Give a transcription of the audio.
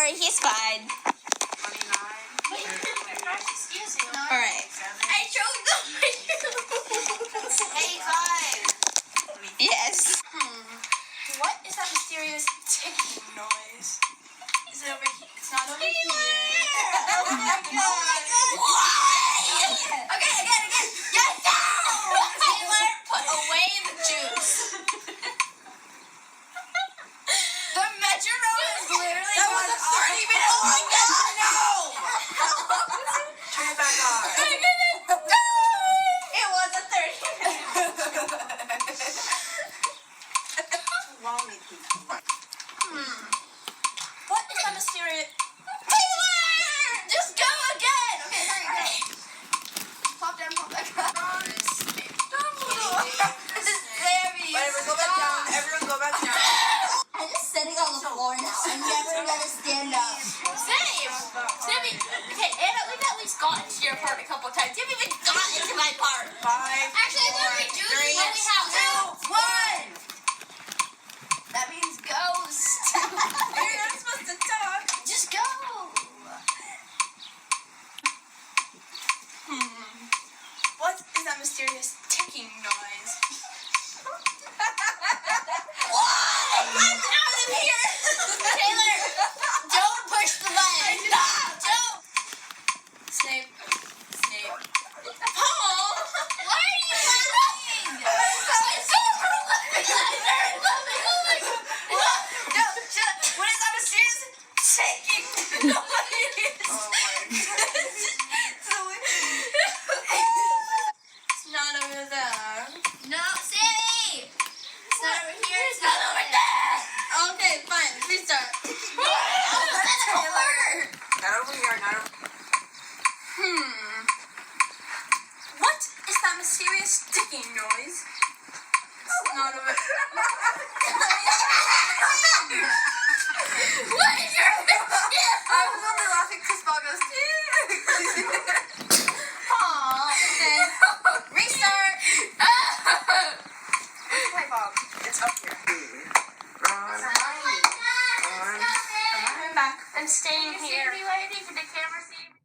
worry, he's fine. 29. Excuse you. Alright. I choked on my shoe. 85. Yes. What is that mysterious ticking noise? Is it over here? It's not over here. Oh my god. Okay, again. Yes, no! Taylor, put away the juice. The metronome is literally That was a 30-minute. Oh my god, no! Turn it back on. It was a 30-minute. What's wrong with you? What is that mysterious? Taylor! Just go again! Okay, hurry. Pop down, pop back up. Whatever, go back down. Everyone go back down. I'm just sitting on the floor now. I'm never gonna stand up. Same. Okay, Anna, we've at least gotten to your part a couple times. You haven't even gotten to my part. 5, Actually, when we do this, when we have 2, 1. that means ghost. You're not supposed to talk. Just go. What is that mysterious ticking noise? I'm out of here. Taylor, don't push the button. Don't. Snape. Paul, why are you laughing? I'm so laughing. No, shut up. What is that mysterious ticking noise? Oh my god. It's not over there. No, Sammy! It's not over here. It's not over there. Okay, fine. Restart. Taylor. Not over here, not over What is that mysterious ticking noise? It's not over. What is your I was only laughing because Paul goes, Aw, okay. Restart. Where's my Bob? It's up here. Ron. I'm back. I'm staying here. Be waiting for the camera scene.